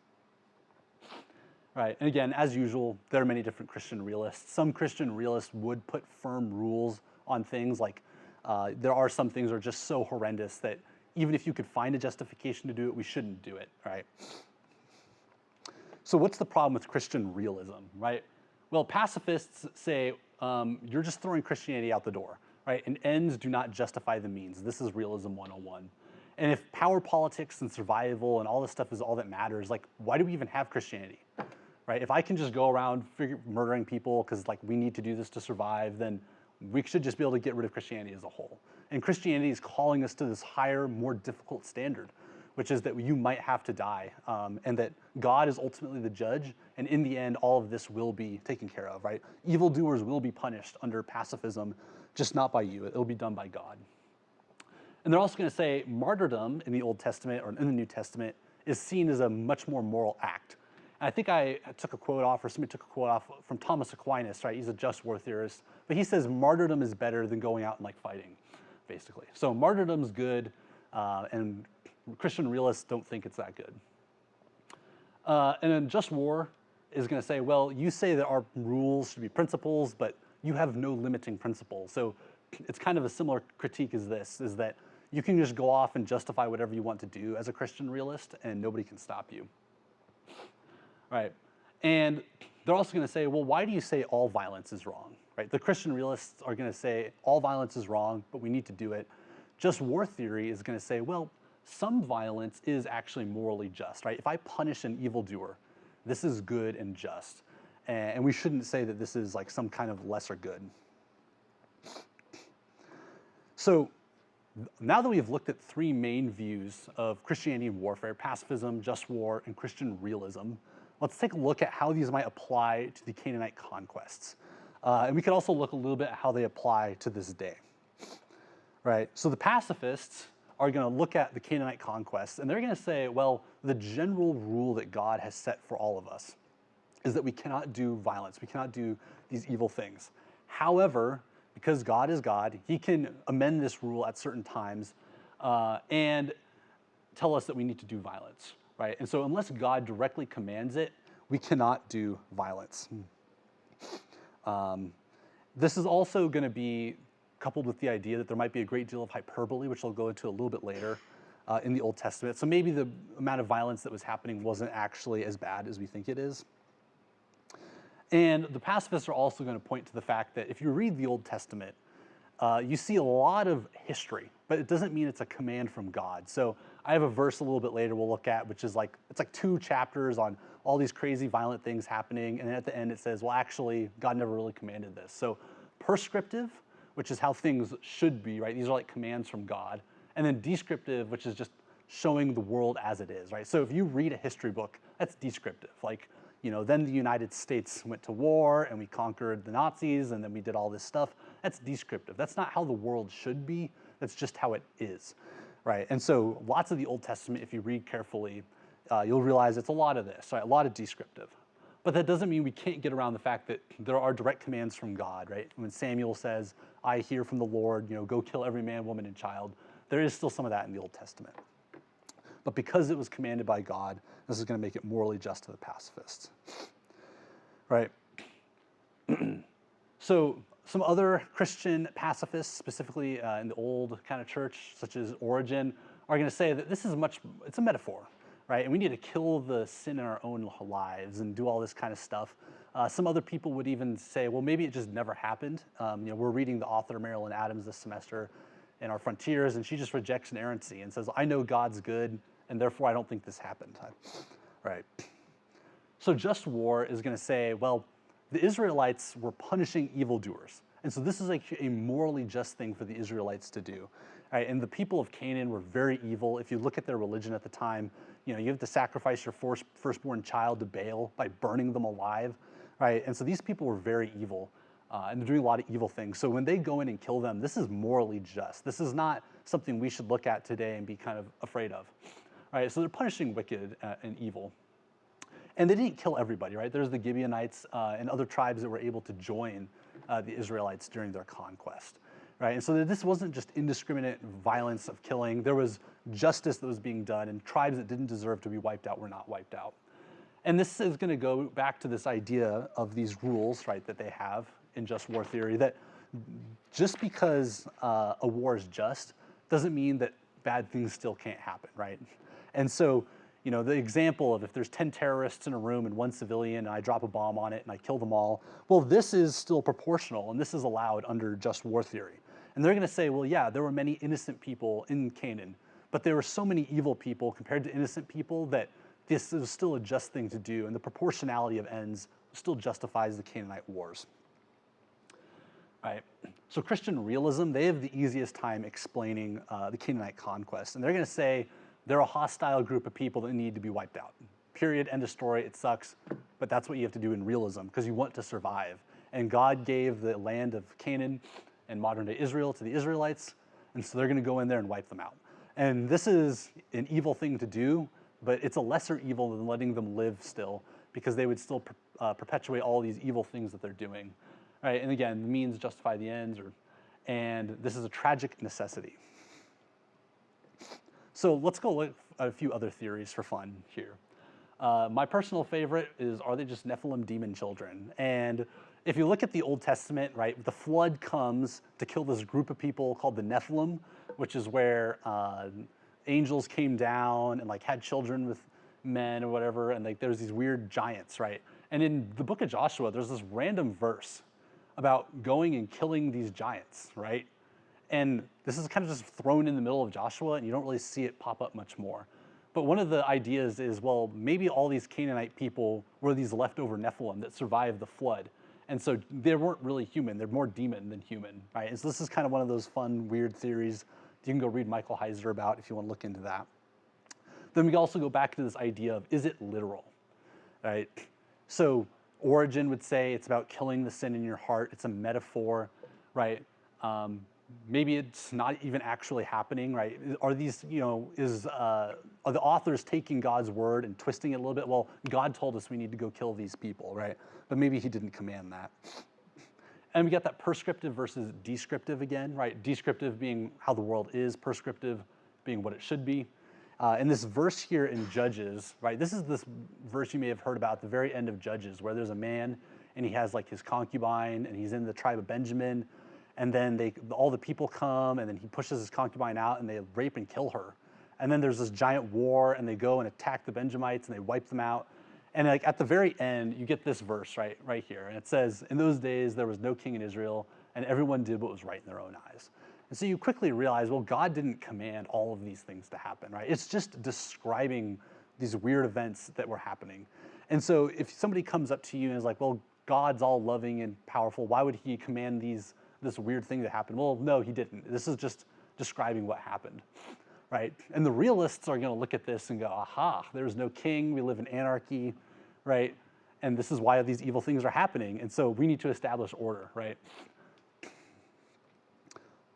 Right, and again, as usual, there are many different Christian realists. Some Christian realists would put firm rules on things, like there are some things that are just so horrendous that even if you could find a justification to do it, we shouldn't do it, right? So what's the problem with Christian realism, right? Well, pacifists say you're just throwing Christianity out the door, right? And ends do not justify the means. This is realism 101. And if power politics and survival and all this stuff is all that matters, like why do we even have Christianity? Right? If I can just go around murdering people because like we need to do this to survive, then we should just be able to get rid of Christianity as a whole. And Christianity is calling us to this higher, more difficult standard, which is that you might have to die, and that God is ultimately the judge, and in the end, all of this will be taken care of, right? Evildoers will be punished under pacifism, just not by you. It'll be done by God. And they're also going to say martyrdom in the Old Testament or in the New Testament is seen as a much more moral act. I think I took a quote off, or somebody took a quote off from Thomas Aquinas, right? He's a just war theorist, but he says martyrdom is better than going out and like fighting, basically. So martyrdom's good, and Christian realists don't think it's that good. And then just war is going to say, well, you say that our rules should be principles, but you have no limiting principle. So it's kind of a similar critique as this, is that you can just go off and justify whatever you want to do as a Christian realist, and nobody can stop you. Right, and they're also going to say, well, why do you say all violence is wrong? Right, the Christian realists are going to say all violence is wrong, but we need to do it. Just war theory is going to say, well, some violence is actually morally just, right? If I punish an evildoer, this is good and just, and we shouldn't say that this is like some kind of lesser good. So now that we've looked at three main views of Christianity and warfare, pacifism, just war, and Christian realism, let's take a look at how these might apply to the Canaanite conquests. And we could also look a little bit at how they apply to this day. Right? So the pacifists are going to look at the Canaanite conquests, and they're going to say, well, the general rule that God has set for all of us is that we cannot do violence. We cannot do these evil things. However, because God is God, he can amend this rule at certain times and tell us that we need to do violence. Right? And so unless God directly commands it, we cannot do violence. This is also going to be coupled with the idea that there might be a great deal of hyperbole, which I'll go into a little bit later in the Old Testament. So maybe the amount of violence that was happening wasn't actually as bad as we think it is. And the pacifists are also going to point to the fact that if you read the Old Testament, you see a lot of history, but it doesn't mean it's a command from God. So I have a verse a little bit later we'll look at, which is like, it's like 2 chapters on all these crazy violent things happening. And then at the end it says, well, actually, God never really commanded this. So prescriptive, which is how things should be, right? These are like commands from God. And then descriptive, which is just showing the world as it is, right? So if you read a history book, that's descriptive. Like, you know, then the United States went to war and we conquered the Nazis and then we did all this stuff. That's descriptive. That's not how the world should be. That's just how it is, right? And so lots of the Old Testament, if you read carefully, you'll realize it's a lot of this, right? A lot of descriptive. But that doesn't mean we can't get around the fact that there are direct commands from God, right? When Samuel says, I hear from the Lord, you know, go kill every man, woman, and child, there is still some of that in the Old Testament. But because it was commanded by God, this is going to make it morally just to the pacifists, right? So some other Christian pacifists, specifically in the old kind of church, such as Origen, are going to say that this is it's a metaphor, right? And we need to kill the sin in our own lives and do all this kind of stuff. Some other people would even say, well, maybe it just never happened. You know, we're reading the author Marilyn Adams this semester in our Frontiers, and she just rejects inerrancy and says, I know God's good, and therefore I don't think this happened, right? So just war is going to say, well, the Israelites were punishing evildoers. And so this is like a morally just thing for the Israelites to do. Right? And the people of Canaan were very evil. If you look at their religion at the time, you know, you have to sacrifice your firstborn child to Baal by burning them alive. Right? And so these people were very evil. And they're doing a lot of evil things. So when they go in and kill them, this is morally just. This is not something we should look at today and be kind of afraid of. Right? So they're punishing wicked and evil. And they didn't kill everybody, right? There's the Gibeonites and other tribes that were able to join the Israelites during their conquest, right? And so this wasn't just indiscriminate violence of killing. There was justice that was being done, and tribes that didn't deserve to be wiped out were not wiped out. And this is going to go back to this idea of these rules, right, that they have in just war theory, that just because a war is just doesn't mean that bad things still can't happen, right? And so, you know, the example of if there's 10 terrorists in a room and 1 civilian and I drop a bomb on it and I kill them all, well, this is still proportional and this is allowed under just war theory. And they're going to say, well, yeah, there were many innocent people in Canaan, but there were so many evil people compared to innocent people that this is still a just thing to do, and the proportionality of ends still justifies the Canaanite wars. Right. So Christian realism, they have the easiest time explaining the Canaanite conquest, and they're going to say they're a hostile group of people that need to be wiped out. Period, end of story, it sucks, but that's what you have to do in realism because you want to survive. And God gave the land of Canaan and modern-day Israel to the Israelites, and so they're going to go in there and wipe them out. And this is an evil thing to do, but it's a lesser evil than letting them live still because they would still perpetuate all these evil things that they're doing. Right? And again, the means justify the ends, and this is a tragic necessity. So let's go look at a few other theories for fun here. My personal favorite is, are they just Nephilim demon children? And if you look at the Old Testament, right, the flood comes to kill this group of people called the Nephilim, which is where angels came down and like had children with men or whatever, and like there's these weird giants, right? And in the book of Joshua, there's this random verse about going and killing these giants, right? And this is kind of just thrown in the middle of Joshua, and you don't really see it pop up much more. But one of the ideas is, well, maybe all these Canaanite people were these leftover Nephilim that survived the flood. And so they weren't really human. They're more demon than human, right? And so this is kind of one of those fun, weird theories you can go read Michael Heiser about if you want to look into that. Then we also go back to this idea of, is it literal, right? So Origen would say it's about killing the sin in your heart. It's a metaphor, right? Maybe it's not even actually happening, right? Are these, you know, are the authors taking God's word and twisting it a little bit? Well, God told us we need to go kill these people, right? But maybe he didn't command that. And we got that prescriptive versus descriptive again, right? Descriptive being how the world is, prescriptive being what it should be. And this verse here in Judges, right? This is this verse you may have heard about at the very end of Judges, where there's a man and he has like his concubine and he's in the tribe of Benjamin. And then all the people come, and then he pushes his concubine out, and they rape and kill her. And then there's this giant war, and they go and attack the Benjamites, and they wipe them out. And like at the very end, you get this verse right here, and it says, "In those days there was no king in Israel, and everyone did what was right in their own eyes." And so you quickly realize, well, God didn't command all of these things to happen, right? It's just describing these weird events that were happening. And so if somebody comes up to you and is like, well, God's all loving and powerful, why would he command this weird thing to happen? Well, no, he didn't. This is just describing what happened, right? And the realists are going to look at this and go, aha, there's no king, we live in anarchy, right? And this is why these evil things are happening. And so we need to establish order, right?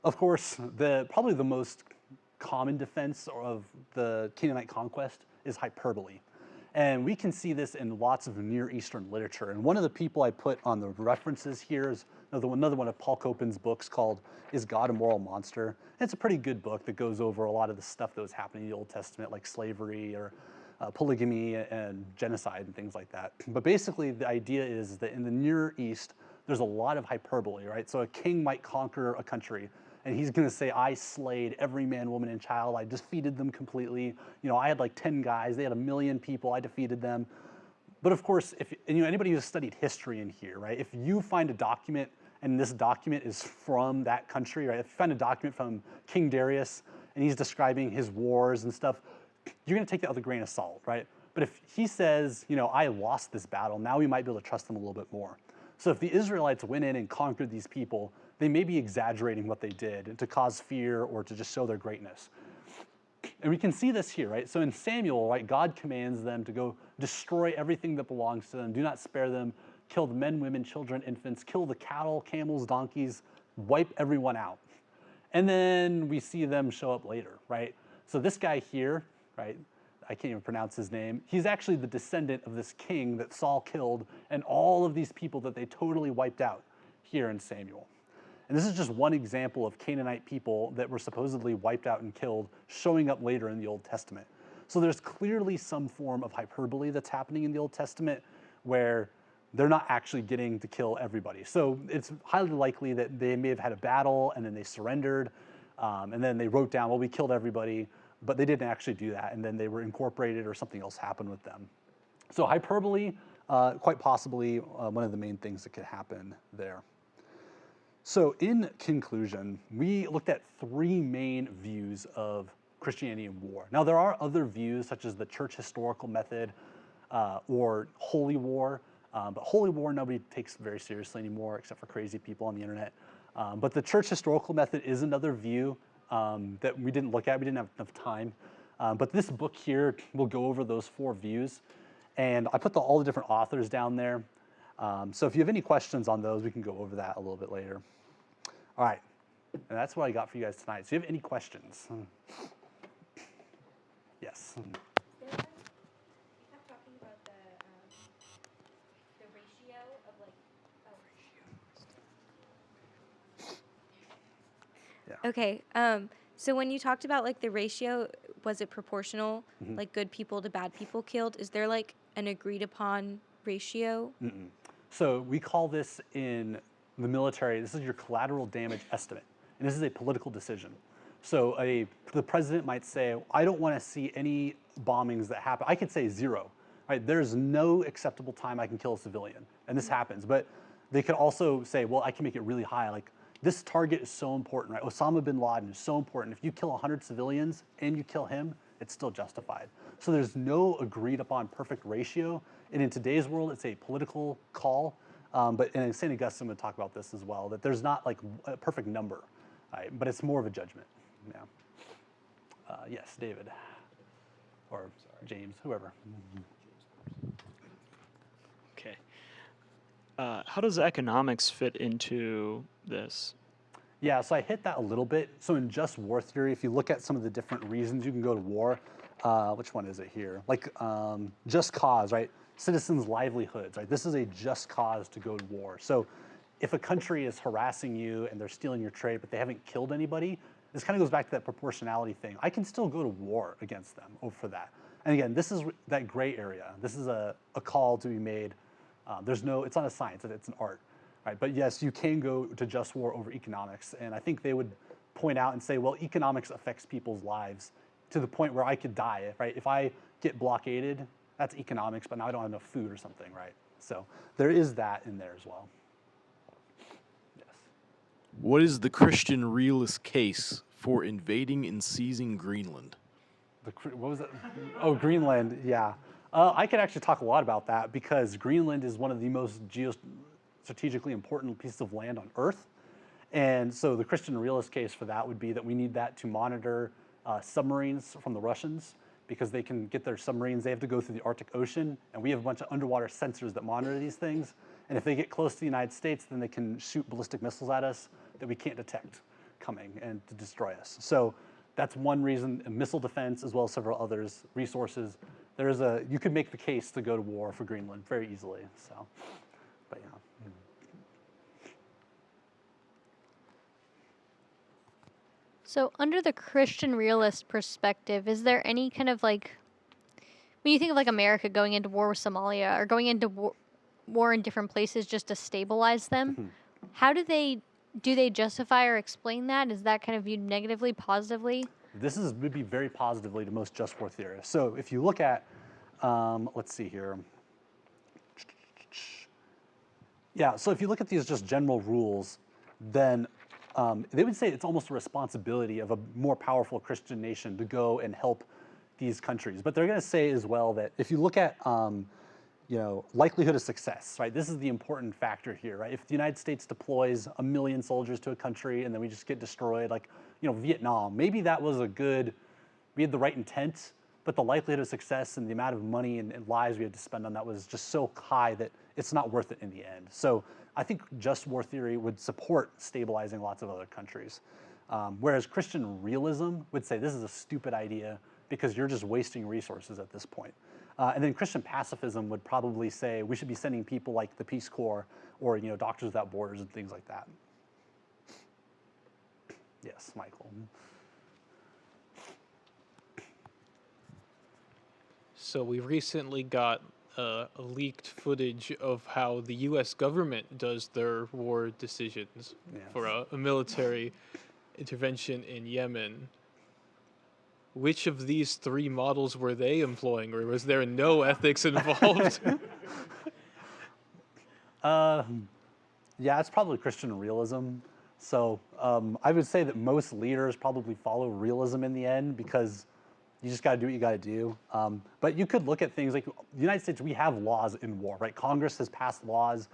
Of course, probably the most common defense of the Canaanite conquest is hyperbole. And we can see this in lots of Near Eastern literature. And one of the people I put on the references here is another one of Paul Copan's books called Is God a Moral Monster? And it's a pretty good book that goes over a lot of the stuff that was happening in the Old Testament, like slavery or polygamy and genocide and things like that. But basically, the idea is that in the Near East, there's a lot of hyperbole, right? So a king might conquer a country, and he's going to say, I slayed every man, woman, and child. I defeated them completely. I had like 10 guys. They had 1 million people. I defeated them. But of course, if anybody who's studied history in here, right? If you find a document and this document is from that country, right? If you find a document from King Darius and he's describing his wars and stuff, you're going to take that with a grain of salt, right? But if he says, I lost this battle, now we might be able to trust him a little bit more. So if the Israelites went in and conquered these people, they may be exaggerating what they did to cause fear or to just show their greatness. And we can see this here, right? So in Samuel, right, God commands them to go destroy everything that belongs to them. Do not spare them. Kill the men, women, children, infants. Kill the cattle, camels, donkeys. Wipe everyone out. And then we see them show up later, right? So this guy here, right, I can't even pronounce his name. He's actually the descendant of this king that Saul killed and all of these people that they totally wiped out here in Samuel. And this is just one example of Canaanite people that were supposedly wiped out and killed showing up later in the Old Testament. So there's clearly some form of hyperbole that's happening in the Old Testament where they're not actually getting to kill everybody. So it's highly likely that they may have had a battle and then they surrendered and then they wrote down, well, we killed everybody, but they didn't actually do that. And then they were incorporated or something else happened with them. So hyperbole, quite possibly one of the main things that could happen there. So in conclusion, we looked at 3 main views of Christianity and war. Now there are other views such as the church historical method or holy war, but holy war nobody takes very seriously anymore except for crazy people on the internet. But the church historical method is another view that we didn't look at, we didn't have enough time. But this book here will go over those 4 views. And I put all the different authors down there. So if you have any questions on those, we can go over that a little bit later. All right, and that's what I got for you guys tonight. So if you have any questions? Yes. You kept talking about the ratio of Yeah. Okay, so when you talked about like the ratio, was it proportional, like good people to bad people killed? Is there like an agreed upon ratio? So we call this in the military, this is your collateral damage estimate. And this is a political decision. So the president might say, I don't want to see any bombings that happen. I could say 0, right? There's no acceptable time I can kill a civilian. And this happens. But they could also say, well, I can make it really high. Like, this target is so important, right? Osama bin Laden is so important. If you kill 100 civilians and you kill him, it's still justified. So there's no agreed upon perfect ratio. And in today's world, it's a political call. But in St. Augustine would talk about this as well, that there's not like a perfect number, right? But it's more of a judgment. Yeah. Yes, David. Or James, whoever. Okay. How does economics fit into this? Yeah, so I hit that a little bit. So in just war theory, if you look at some of the different reasons you can go to war, which one is it here? Like just cause, right? Citizens' livelihoods, right? This is a just cause to go to war. So if a country is harassing you and they're stealing your trade, but they haven't killed anybody, this kind of goes back to that proportionality thing. I can still go to war against them for that. And again, this is that gray area. This is a call to be made. It's not a science, it's an art, right? But yes, you can go to just war over economics. And I think they would point out and say, well, economics affects people's lives to the point where I could die, right? If I get blockaded, that's economics, but now I don't have enough food or something, right? So there is that in there as well. Yes. What is the Christian realist case for invading and seizing Greenland? What was it? Oh, Greenland, yeah. I could actually talk a lot about that because Greenland is one of the most geostrategically important pieces of land on Earth. And so the Christian realist case for that would be that we need that to monitor submarines from the Russians because they can get their submarines, they have to go through the Arctic Ocean, and we have a bunch of underwater sensors that monitor these things. And if they get close to the United States, then they can shoot ballistic missiles at us that we can't detect coming and to destroy us. So that's one reason, missile defense as well as several others, resources. You could make the case to go to war for Greenland very easily, so, but yeah. So, under the Christian realist perspective, is there any kind of like, when you think of like America going into war with Somalia or going into war in different places just to stabilize them, how do they justify or explain that? Is that kind of viewed negatively, positively? This would be very positively to most just war theorists. So if you look at, let's see here. Yeah, so if you look at these just general rules, then they would say it's almost a responsibility of a more powerful Christian nation to go and help these countries. But they're going to say as well that if you look at likelihood of success, right? This is the important factor here, right? If the United States deploys 1 million soldiers to a country and then we just get destroyed, like, Vietnam, maybe that was we had the right intent, but the likelihood of success and the amount of money and lives we had to spend on that was just so high that it's not worth it in the end. So I think just war theory would support stabilizing lots of other countries. Whereas Christian realism would say this is a stupid idea because you're just wasting resources at this point. And then Christian pacifism would probably say we should be sending people like the Peace Corps or Doctors Without Borders and things like that. Yes, Michael. So we recently got leaked footage of how the U.S. government does their war decisions for a military intervention in Yemen. Which of these 3 models were they employing, or was there no ethics involved? Yeah, it's probably Christian realism. So I would say that most leaders probably follow realism in the end because you just got to do what you got to do. But you could look at things like the United States, we have laws in war, right? Congress has passed laws.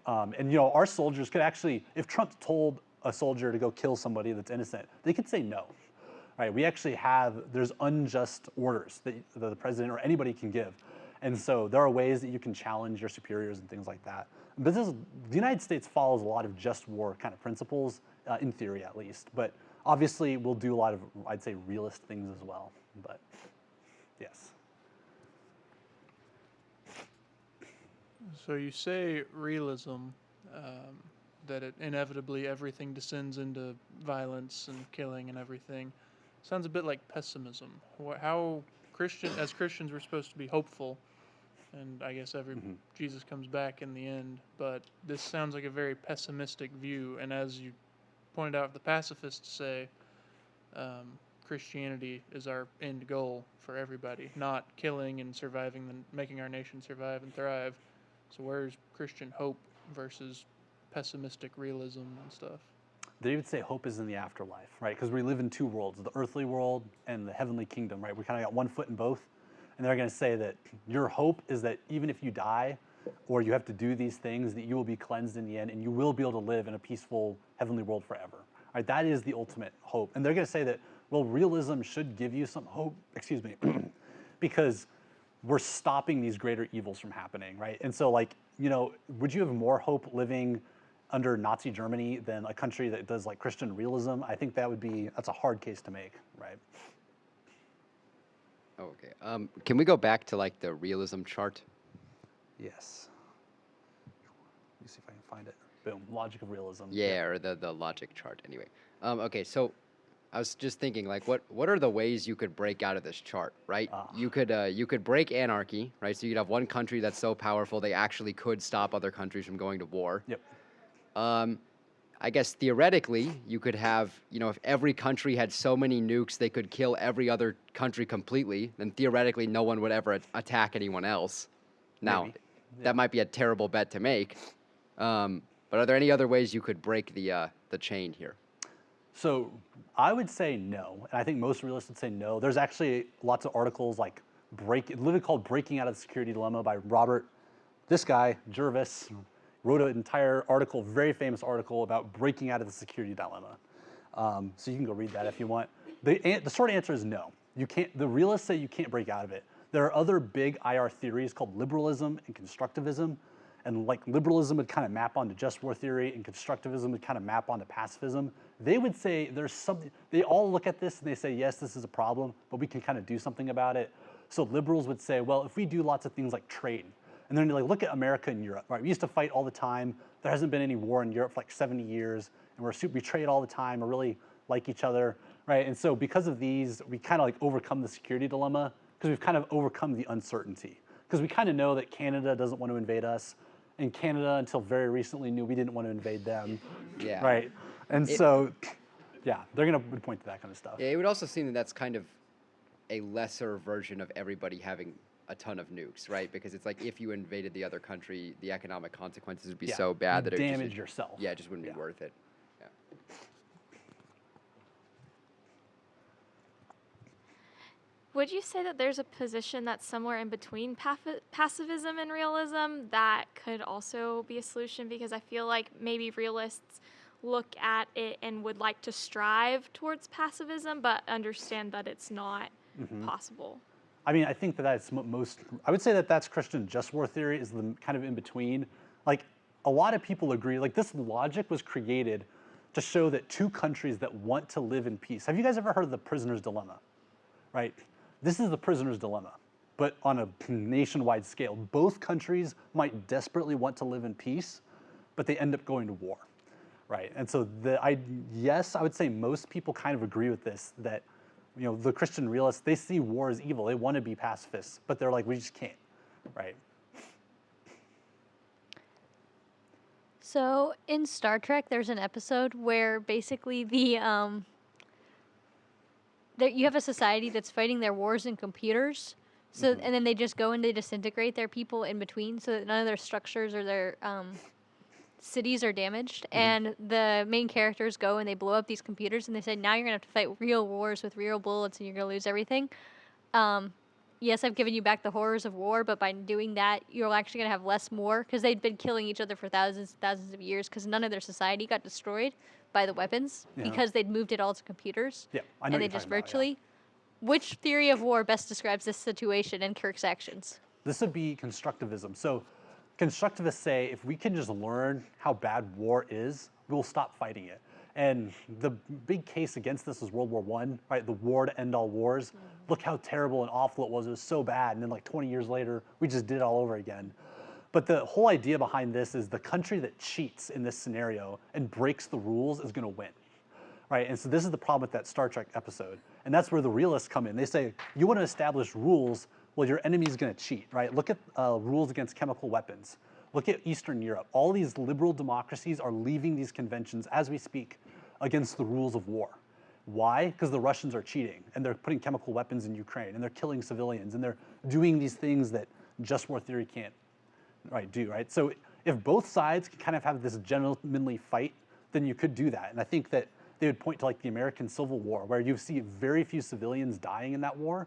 And our soldiers could actually, if Trump told a soldier to go kill somebody that's innocent, they could say no. Right, we actually there's unjust orders that the president or anybody can give. And so there are ways that you can challenge your superiors and things like that. But the United States follows a lot of just war kind of principles, in theory at least. But obviously we'll do a lot of, I'd say, realist things as well. But yes. So you say realism, that inevitably everything descends into violence and killing and everything. Sounds a bit like pessimism. How as Christians, we're supposed to be hopeful, and I guess Jesus comes back in the end. But this sounds like a very pessimistic view. And as you pointed out, the pacifists say Christianity is our end goal for everybody, not killing and surviving and making our nation survive and thrive. So where's Christian hope versus pessimistic realism and stuff? They would say hope is in the afterlife, right? Because we live in 2 worlds, the earthly world and the heavenly kingdom, right? We kind of got one foot in both. And they're going to say that your hope is that even if you die or you have to do these things, that you will be cleansed in the end and you will be able to live in a peaceful heavenly world forever. Right? That is the ultimate hope. And they're going to say that, well, realism should give you some hope, because we're stopping these greater evils from happening, right? And so, would you have more hope living under Nazi Germany than a country that does like Christian realism? I think that's a hard case to make, right? Oh, okay. Can we go back to like the realism chart? Yes. Let me see if I can find it. Boom, logic of realism. Yeah, or the logic chart anyway. Okay, so I was just thinking, like, what are the ways you could break out of this chart, right? You could break anarchy, right? So you'd have one country that's so powerful they actually could stop other countries from going to war. Yep. I guess theoretically, you could have, if every country had so many nukes they could kill every other country completely, then theoretically no one would ever attack anyone else. Now, that might be a terrible bet to make. But are there any other ways you could break the the chain here? So I would say no, and I think most realists would say no. There's actually lots of articles like literally called "Breaking Out of the Security Dilemma" by Robert. This guy Jervis wrote an entire article, very famous article about breaking out of the security dilemma. So you can go read that if you want. The short answer is no. You can't. The realists say you can't break out of it. There are other big IR theories called liberalism and constructivism. And like liberalism would kind of map onto just war theory, and constructivism would kind of map onto pacifism. They would say there's something, they all look at this and they say, yes, this is a problem, but we can kind of do something about it. So liberals would say, well, if we do lots of things like trade, and then like look at America and Europe, right? We used to fight all the time. There hasn't been any war in Europe for like 70 years, and we trade all the time. We're really like each other, right? And so because of these, we kind of like overcome the security dilemma because we've kind of overcome the uncertainty. Because we kind of know that Canada doesn't want to invade us, and Canada, until very recently, knew we didn't want to invade them, Yeah. right? And so, yeah, they're gonna point to that kind of stuff. Yeah, it would also seem that that's kind of a lesser version of everybody having a ton of nukes, right? Because it's like if you invaded the other country, the economic consequences would be so bad that it would damage yourself. Yeah, it just wouldn't be worth it. Yeah. Would you say that there's a position that's somewhere in between pacifism and realism that could also be a solution? Because I feel like maybe realists look at it and would like to strive towards pacifism, but understand that it's not possible. I mean, I think that that's I would say that that's Christian just war theory is the kind of in between. Like a lot of people agree, like this logic was created to show that two countries that want to live in peace. Have you guys ever heard of the prisoner's dilemma, right? This is the prisoner's dilemma, but on a nationwide scale. Both countries might desperately want to live in peace, but they end up going to war, right? And so yes, I would say most people kind of agree with this, that the Christian realists, they see war as evil. They want to be pacifists, but they're like, we just can't, right? So in Star Trek, there's an episode where basically you have a society that's fighting their wars in computers. So and then they just go and they disintegrate their people in between, so that none of their structures or their cities are damaged. And the main characters go and they blow up these computers, and they say, now you're gonna have to fight real wars with real bullets, and you're gonna lose everything. Yes, I've given you back the horrors of war, but by doing that, you're actually gonna have less war, because they'd been killing each other for thousands and thousands of years, because none of their society got destroyed by the weapons, because they'd moved it all to computers. Yeah, I know and what they you're just talking about, virtually. Which theory of war best describes this situation and Kirk's actions? This would be constructivism. So constructivists say if we can just learn how bad war is, we'll stop fighting it. And the big case against this is World War I, right? The war to end all wars. Look how terrible and awful it was. It was so bad. And then like 20 years later, we just did it all over again. But the whole idea behind this is the country that cheats in this scenario and breaks the rules is gonna win, right? And so this is the problem with that Star Trek episode. And that's where the realists come in. They say, you wanna establish rules, well, your enemy's gonna cheat, right? Look at rules against chemical weapons. Look at Eastern Europe. All these liberal democracies are leaving these conventions as we speak against the rules of war. Why? Because the Russians are cheating, and they're putting chemical weapons in Ukraine, and they're killing civilians, and they're doing these things that just war theory can't do, right? So if both sides can kind of have this gentlemanly fight, then you could do that. And I think that they would point to like the American Civil War, where you see very few civilians dying in that war,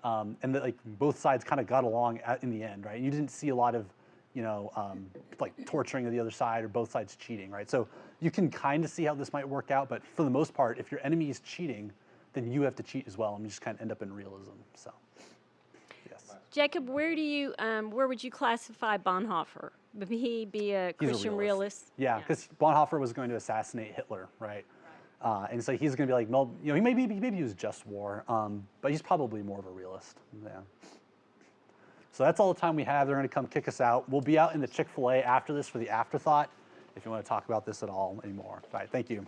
and that like both sides kind of got along in the end, right? You didn't see a lot of, like torturing of the other side or both sides cheating, right? So you can kind of see how this might work out, but for the most part, if your enemy is cheating, then you have to cheat as well, and you just kind of end up in realism. So, yes. Jacob, where would you classify Bonhoeffer? Would he be a Christian realist? Yeah, because Bonhoeffer was going to assassinate Hitler, right? And so he's going to be like, well, he maybe he was just war, but he's probably more of a realist. Yeah. So that's all the time we have. They're going to come kick us out. We'll be out in the Chick-fil-A after this for the afterthought, if you want to talk about this at all anymore. All right, thank you.